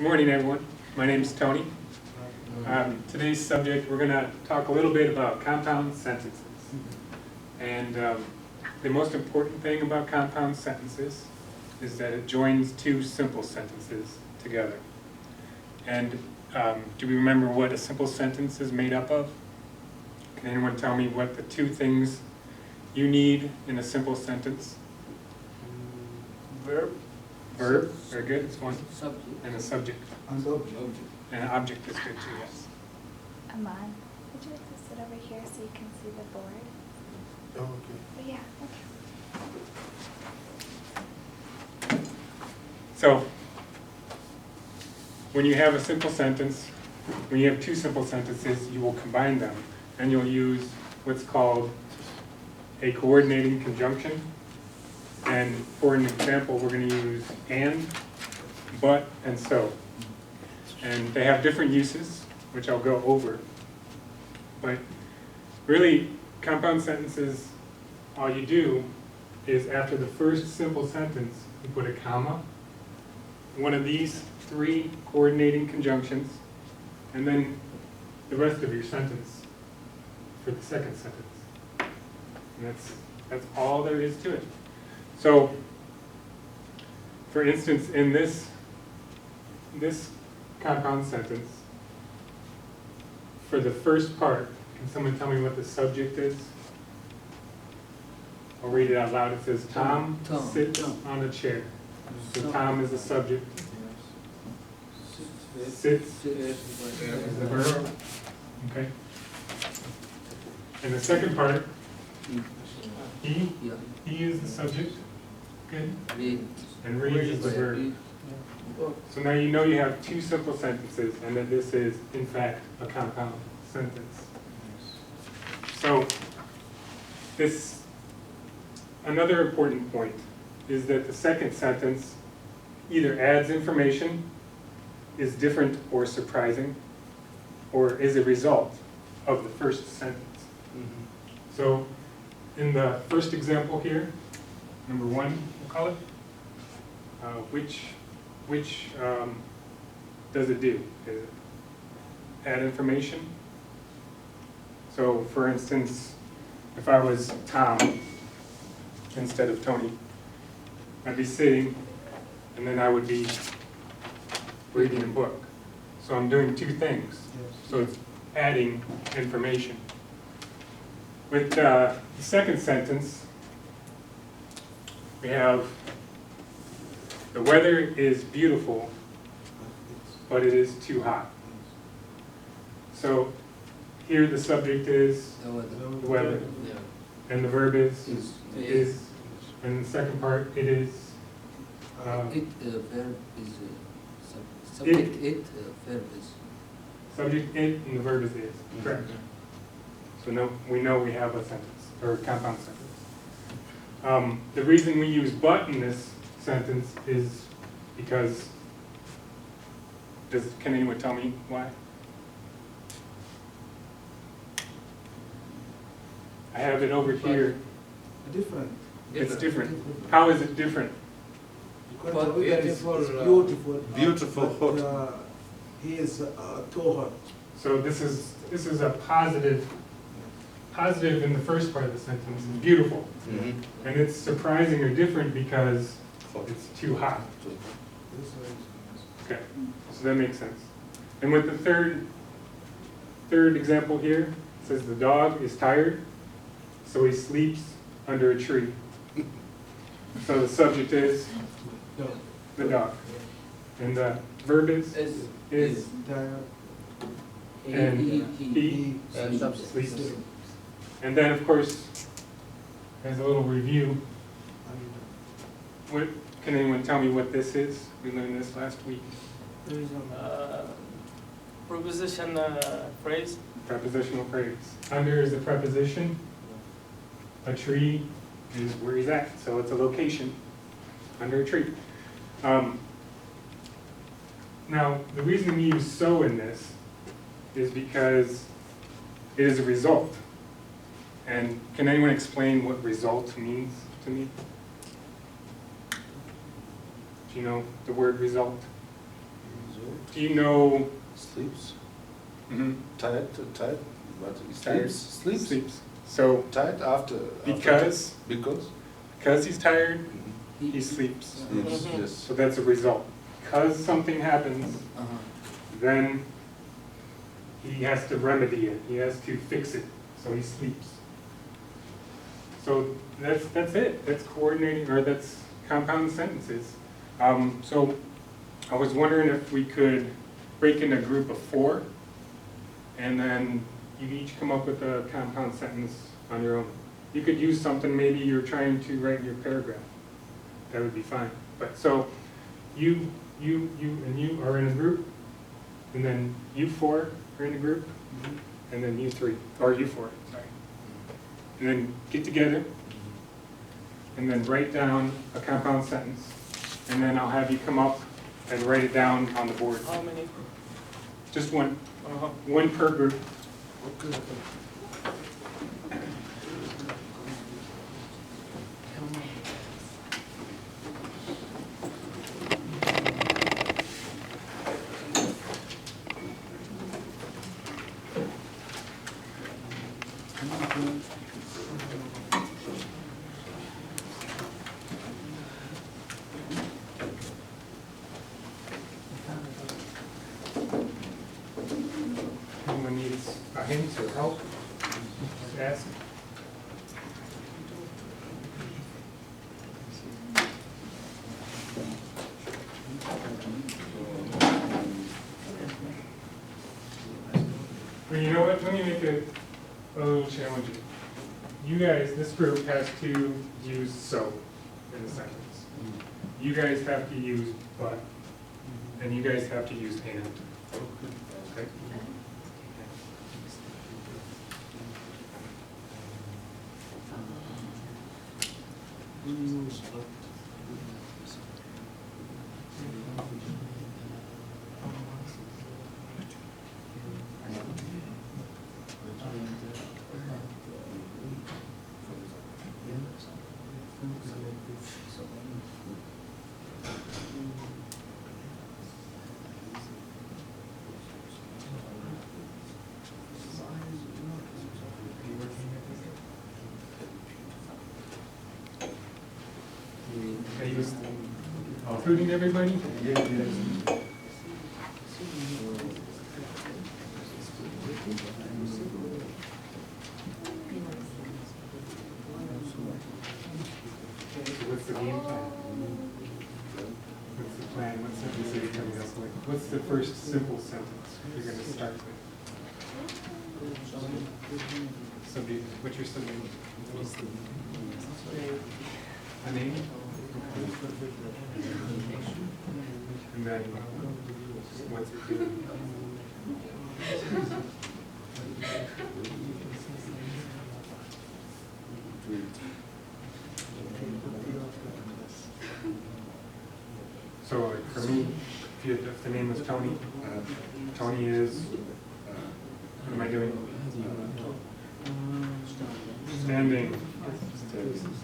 Good morning, everyone. My name is Tony. Today's subject, we're going to talk a little bit about compound sentences. And the most important thing about compound sentences is that it joins two simple sentences together. And do we remember what a simple sentence is made up of? Can anyone tell me what the two things you need in a simple sentence? Verb. Verb, very good, it's one. Subject. And a subject. And object. And an object is good too, yes. Aman, would you like to sit over here so you can see the board? Oh, okay. But yeah, okay. So, when you have a simple sentence, when you have two simple sentences, you will combine them, and you'll use what's called a coordinating conjunction. And for an example, we're going to use and, but, and so. And they have different uses, which I'll go over. But really, compound sentences, all you do is after the first simple sentence, you put a comma, one of these three coordinating conjunctions, and then the rest of your sentence for the second sentence. And that's all there is to it. So, for instance, in this compound sentence, for the first part, can someone tell me what the subject is? I'll read it out loud. It says, Tom sits on a chair. So Tom is the subject. Sits is the verb. Okay. And the second part, he is the subject. Good. And reads is the verb. So now you know you have two simple sentences and that this is, in fact, a compound sentence. So another important point is that the second sentence either adds information, is different or surprising, or is a result of the first sentence. So in the first example here, number one, we'll call it, which does it do? Does it add information? So for instance, if I was Tom instead of Tony, I'd be sitting and then I would be reading a book. So I'm doing two things. So it's adding information. With the second sentence, we have the weather is beautiful, but it is too hot. So here the subject is the weather, and the verb is, and the second part it is. Verb is subject. Verb is. Subject it, and the verb is. Correct. So we know we have a sentence or a compound sentence. The reason we use but in this sentence is because, can anyone tell me why? I have it over here. Different. It's different. How is it different? Because the weather is beautiful. But, he is too hot. So this is a positive in the first part of the sentence. It's beautiful. And it's surprising or different because it's too hot. Okay, so that makes sense. And with the third example here, it says the dog is tired, so he sleeps under a tree. So the subject is the dog. And the verb is and he sleeps. And then, of course, as a little review, can anyone tell me what this is? We learned this last week. Preposition phrase. Prepositional phrase. Under is a preposition. A tree is where he's at, so it's a location under a tree. Now, the reason we use so in this is because it is a result. And can anyone explain what result means to me? Do you know the word result? do you know? Sleeps. Mhm. Tired. What? He Tired. Sleeps. Sleeps. So Tired after. because he's tired, Mhm. he sleeps. Sleeps. Mhm. Yes. So that's a result. Because something happens, Uh-huh. then he has to remedy it. He has to fix it. So he sleeps. So that's it. That's coordinating, or that's compound sentences. So I was wondering if we could break in a group of 4, and then you each come up with a compound sentence on your own. You could use something maybe you're trying to write in your paragraph. That would be fine. But so you and you are in a group, and then you 4 are in a group, and then you 3, or you 4, sorry. And then get together, and then write down a compound sentence, and then I'll have you come up and write it down on the board. How many? Just one, Uh-huh. one per group. Okay. Anyone needs a hint or help, just ask. Well, you know what, let me make it a little challenging. You guys, this group has to use so in the sentence. You guys have to use but, and you guys have to use and. Okay? Are you including everybody? So what's the game plan? What's the plan? What sentence are you coming up with? What's the first simple sentence you're going to start with? Subject. What's your subject? A name? And then what's it doing? So like for me, if the name was Tony, Tony is, what am I doing? Standing.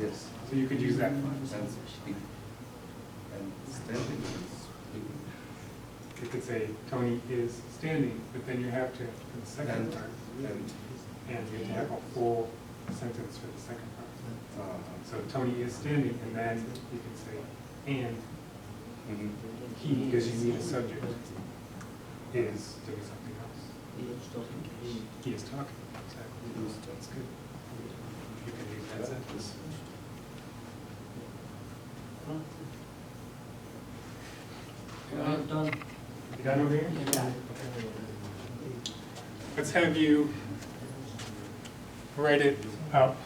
Yes. So you could use that. And speak. And standing. You could say Tony is standing, but then you have to, for the second part, and you have to have a full sentence for the second part. So Tony is standing, and then you can say, and he, because you need a subject, is doing something else. He is talking, exactly. That's good. You can use that sentence. Done. You done over here? Yeah. Let's have you write it up.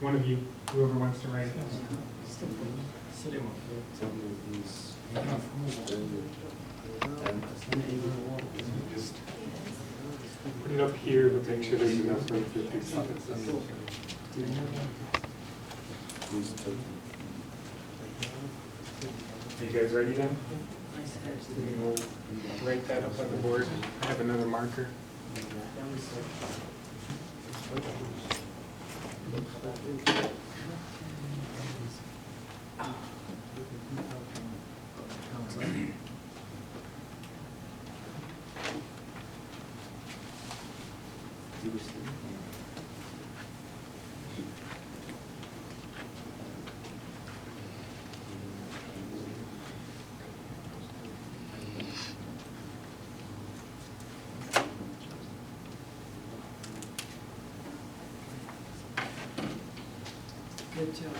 One of you, whoever wants to write it. Just put it up here, but make sure there's enough room for 2 sentences. He's talking. Are you guys ready then? We'll write that up on the board. I have another marker. Good job.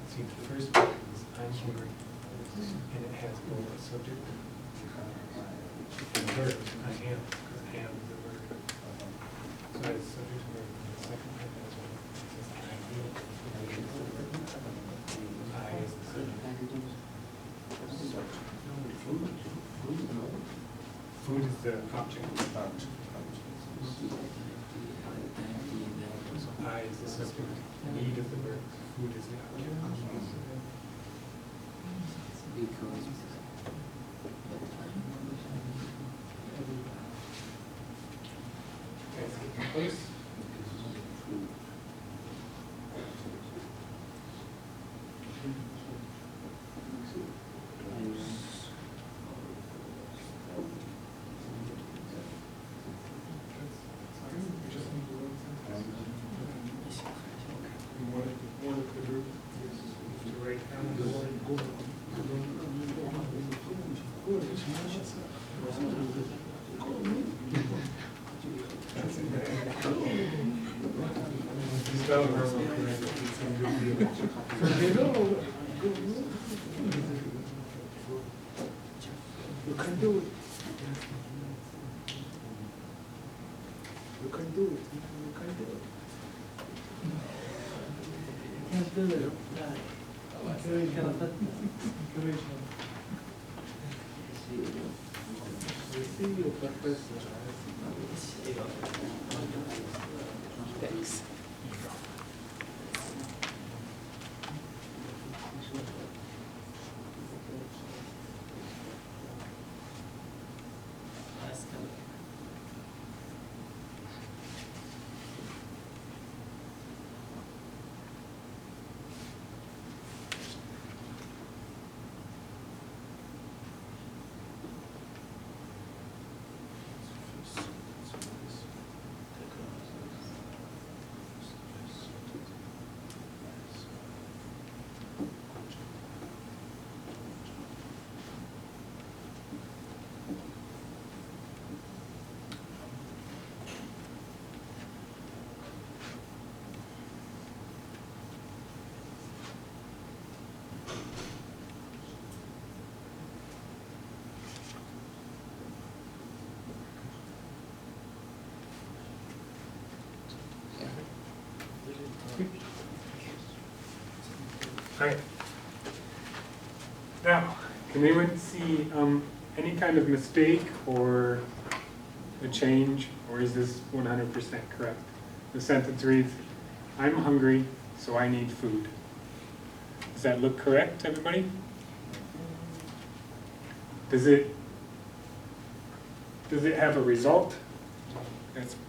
See, the first one is I'm hungry, and it has both a subject and verb. I am, because I am is the verb. So it has subject and verb. The second one has one. It says I will. I is the subject. Food is the object. So I is the subject. Need is the verb. Food is the object. Guys, get close. One of the group is to write down the word. Spell it real correct. It's a good deal. You can do it. You can do it. You can do it. We see you, Professor. Thanks. All right. Now, can anyone see any kind of mistake or a change, or is this 100% correct? The sentence reads, I'm hungry, so I need food. Does that look correct, everybody? Does it have a result?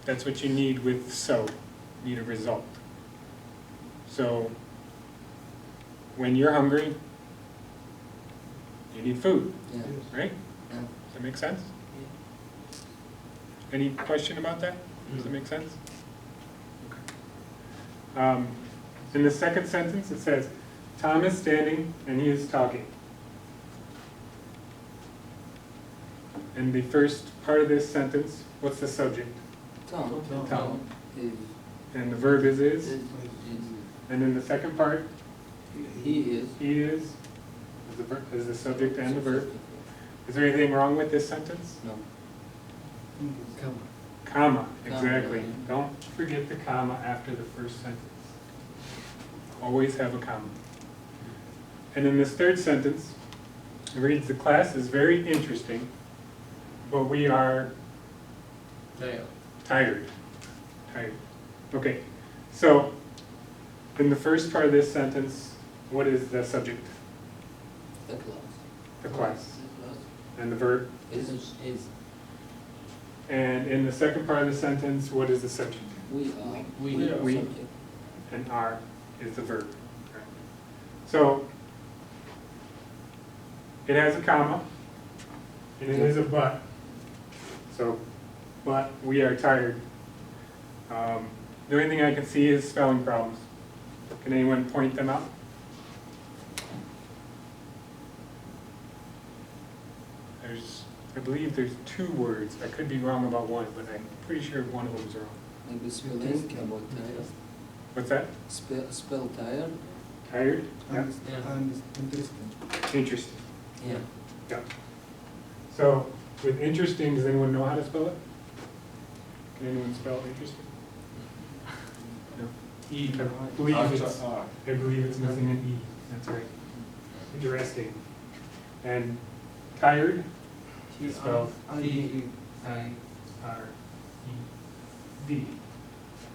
That's what you need with so. You need a result. So when you're hungry, you need food, Yeah. right? Yeah. Does that make sense? Any question about that? Does it make sense? Okay. In the second sentence, it says, Tom is standing and he is talking. In the first part of this sentence, what's the subject? Tom. Tom. Is. And the verb is. Is. And then the second part, He is. he is the subject and the verb. Is there anything wrong with this sentence? No. Comma, exactly. yeah. Don't forget the comma after the first sentence. Always have a comma. And in this third sentence, it reads, the class is very interesting, but we are tired. Tired. Okay, so in the first part of this sentence, what is the subject? The class. The class. The class. And the verb? Is. And in the second part of the sentence, what is the subject? We are. We. Subject. And are is the verb. So it has a comma, and it is a but. So, but we are tired. The only thing I can see is spelling problems. Can anyone point them out? I believe there's two words. I could be wrong about one, but I'm pretty sure one of them is wrong. Maybe spelling about tired. What's that? Spell tired. Tired? Yeah. And interesting. Interesting. Yeah. Yeah. So with interesting, does anyone know how to spell it? Can anyone spell interesting? No. E. I believe it's missing an E. That's right. Interesting. And tired is spelled T-I-R-E-D.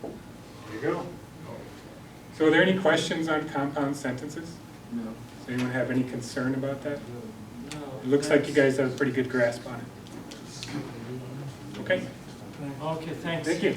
There you go. So are there any questions on compound sentences? No. Does anyone have any concern about that? No. It looks like you guys have a pretty good grasp on it. Okay, Okay, thanks. thank you.